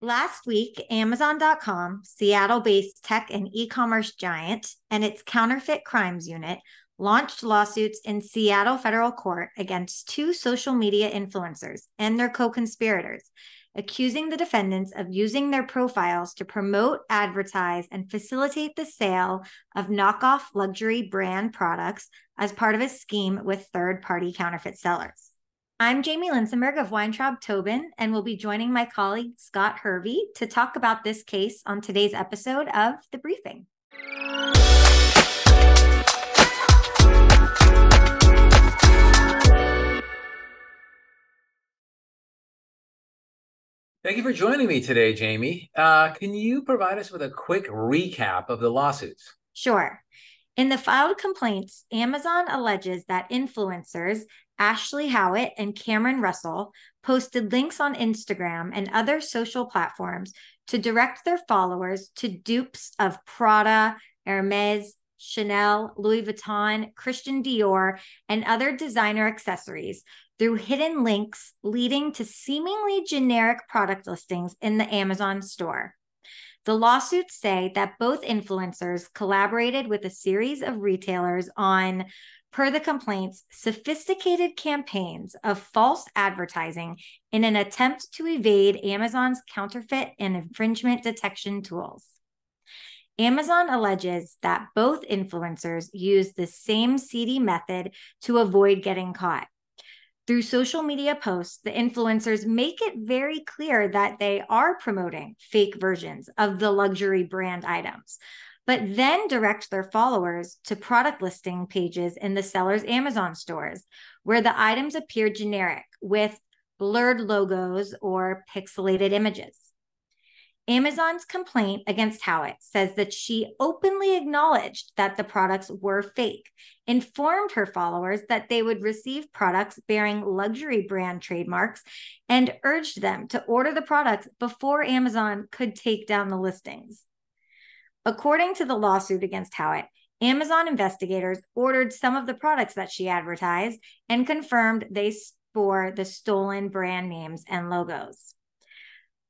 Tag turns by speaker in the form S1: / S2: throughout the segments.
S1: Last week, Amazon.com, Seattle based tech and e commerce giant, and its counterfeit crimes unit launched lawsuits in Seattle federal court against two social media influencers and their co conspirators, accusing the defendants of using their profiles to promote, advertise, and facilitate the sale of knockoff luxury brand products as part of a scheme with third party counterfeit sellers. I'm Jamie Linsenberg of Weintraub Tobin, and will be joining my colleague Scott Hervey to talk about this case on today's episode of The Briefing.
S2: Thank you for joining me today, Jamie. Can you provide us with a quick recap of the lawsuits?
S1: Sure. In the filed complaints, Amazon alleges that influencers Ashley Howitt and Cameron Russell posted links on Instagram and other social platforms to direct their followers to dupes of Prada, Hermes, Chanel, Louis Vuitton, Christian Dior, and other designer accessories through hidden links leading to seemingly generic product listings in the Amazon store. The lawsuits say that both influencers collaborated with a series of retailers on, per the complaints, sophisticated campaigns of false advertising in an attempt to evade Amazon's counterfeit and infringement detection tools. Amazon alleges that both influencers used the same seedy method to avoid getting caught. Through social media posts, the influencers make it very clear that they are promoting fake versions of the luxury brand items, but then direct their followers to product listing pages in the seller's Amazon stores, where the items appear generic with blurred logos or pixelated images. Amazon's complaint against Howitt says that she openly acknowledged that the products were fake, informed her followers that they would receive products bearing luxury brand trademarks, and urged them to order the products before Amazon could take down the listings. According to the lawsuit against Howitt, Amazon investigators ordered some of the products that she advertised and confirmed they bore the stolen brand names and logos.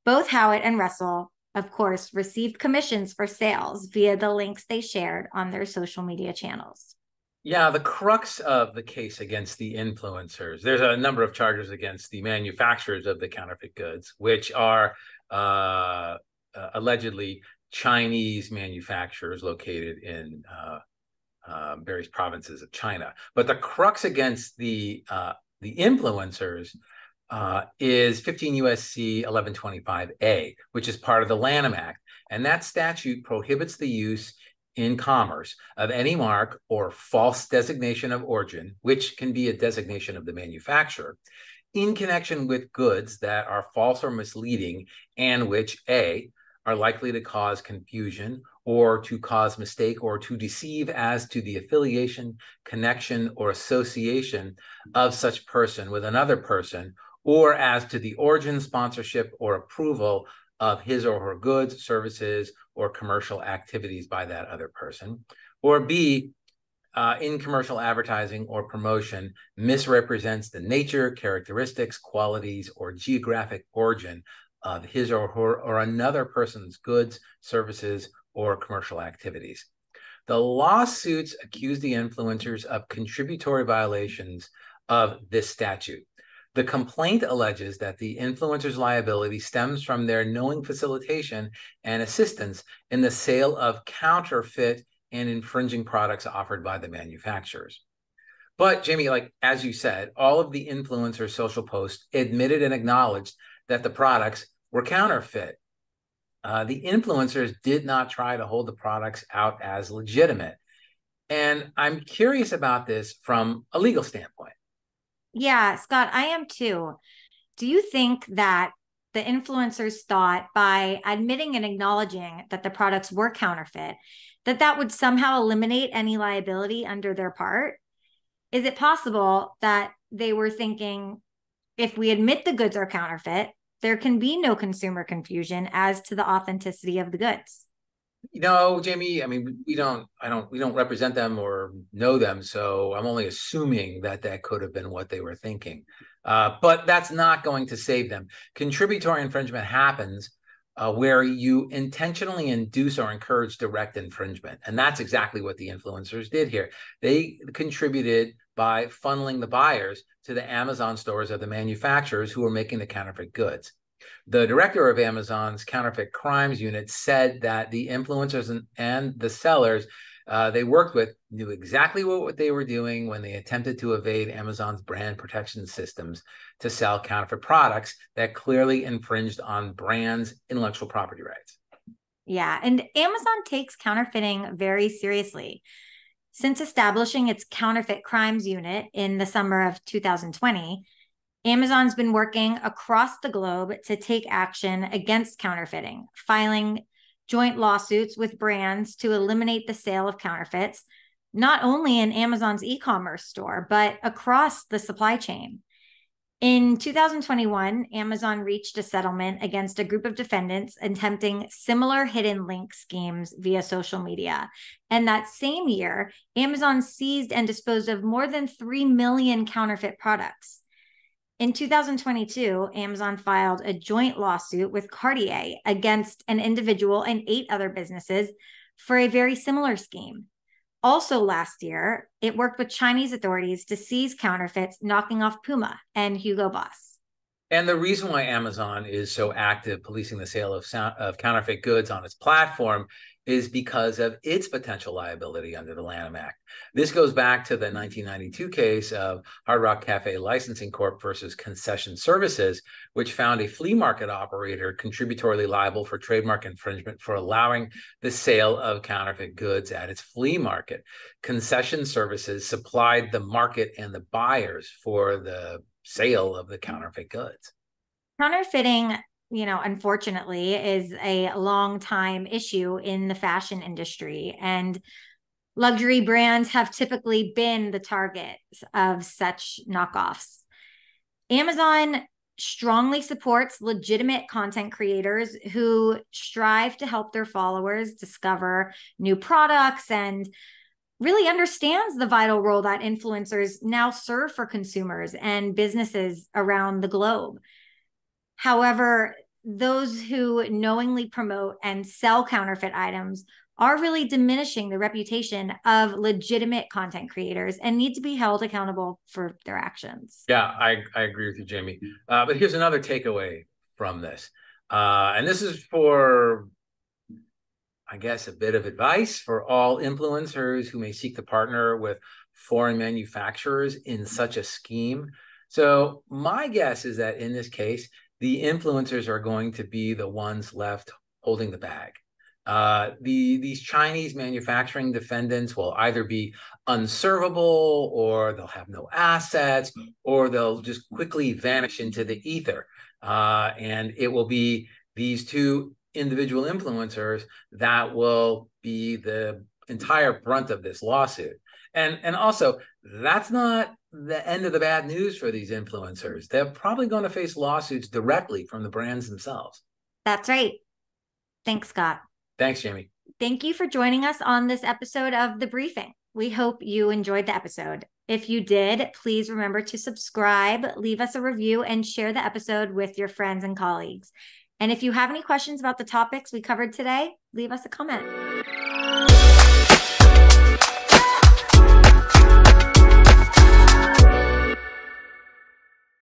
S1: Both Howitt and Russell, of course, received commissions for sales via the links they shared on their social media channels.
S2: Yeah, the crux of the case against the influencers, there's a number of charges against the manufacturers of the counterfeit goods, which are allegedly Chinese manufacturers located in various provinces of China. But the crux against the influencers is 15 U.S.C. 1125A, which is part of the Lanham Act. And that statute prohibits the use in commerce of any mark or false designation of origin, which can be a designation of the manufacturer, in connection with goods that are false or misleading and which, A, are likely to cause confusion or to cause mistake or to deceive as to the affiliation, connection, or association of such person with another person, or as to the origin, sponsorship, or approval of his or her goods, services, or commercial activities by that other person, or B, in commercial advertising or promotion, misrepresents the nature, characteristics, qualities, or geographic origin of his or her or another person's goods, services, or commercial activities. The lawsuits accuse the influencers of contributory violations of this statute. The complaint alleges that the influencer's liability stems from their knowing facilitation and assistance in the sale of counterfeit and infringing products offered by the manufacturers. But Jamie, as you said, all of the influencer social posts admitted and acknowledged that the products were counterfeit. The influencers did not try to hold the products out as legitimate. And I'm curious about this from a legal standpoint.
S1: Yeah, Scott, I am too. Do you think that the influencers thought by admitting and acknowledging that the products were counterfeit, that would somehow eliminate any liability under their part? Is it possible that they were thinking, if we admit the goods are counterfeit, there can be no consumer confusion as to the authenticity of the goods?
S2: Jamie, I mean, we don't represent them or know them, so I'm only assuming that could have been what they were thinking. But that's not going to save them. Contributory infringement happens where you intentionally induce or encourage direct infringement. And that's exactly what the influencers did here. They contributed by funneling the buyers to the Amazon stores of the manufacturers who were making the counterfeit goods. The director of Amazon's counterfeit crimes unit said that the influencers and the sellers they worked with knew exactly what they were doing when they attempted to evade Amazon's brand protection systems to sell counterfeit products that clearly infringed on brands' intellectual property rights.
S1: Yeah, and Amazon takes counterfeiting very seriously. Since establishing its counterfeit crimes unit in the summer of 2020, Amazon's been working across the globe to take action against counterfeiting, filing joint lawsuits with brands to eliminate the sale of counterfeits, not only in Amazon's e-commerce store, but across the supply chain. In 2021, Amazon reached a settlement against a group of defendants attempting similar hidden link schemes via social media. And that same year, Amazon seized and disposed of more than 3 million counterfeit products. In 2022, Amazon filed a joint lawsuit with Cartier against an individual and 8 other businesses for a very similar scheme. Also last year, it worked with Chinese authorities to seize counterfeits, knocking off Puma and Hugo Boss.
S2: And the reason why Amazon is so active policing the sale of counterfeit goods on its platform is because of its potential liability under the Lanham Act. This goes back to the 1992 case of Hard Rock Cafe Licensing Corp versus Concession Services, which found a flea market operator contributorily liable for trademark infringement for allowing the sale of counterfeit goods at its flea market. Concession Services supplied the market and the buyers for the sale of the counterfeit goods.
S1: Counterfeiting, unfortunately, is a long time issue in the fashion industry, and luxury brands have typically been the target of such knockoffs. Amazon strongly supports legitimate content creators who strive to help their followers discover new products and really understands the vital role that influencers now serve for consumers and businesses around the globe. However, those who knowingly promote and sell counterfeit items are really diminishing the reputation of legitimate content creators and need to be held accountable for their actions.
S2: Yeah, I agree with you, Jamie. But here's another takeaway from this. And this is for, I guess, a bit of advice for all influencers who may seek to partner with foreign manufacturers in such a scheme. So my guess is that in this case, the influencers are going to be the ones left holding the bag. These Chinese manufacturing defendants will either be unservable, or they'll have no assets, or they'll just quickly vanish into the ether. And it will be these two individual influencers that will be the entire brunt of this lawsuit. And also, that's not the end of the bad news for these influencers. They're probably going to face lawsuits directly from the brands themselves.
S1: That's right. Thanks, Scott.
S2: Thanks, Jamie.
S1: Thank you for joining us on this episode of The Briefing. We hope you enjoyed the episode. If you did, please remember to subscribe, leave us a review, and share the episode with your friends and colleagues. And if you have any questions about the topics we covered today, leave us a comment.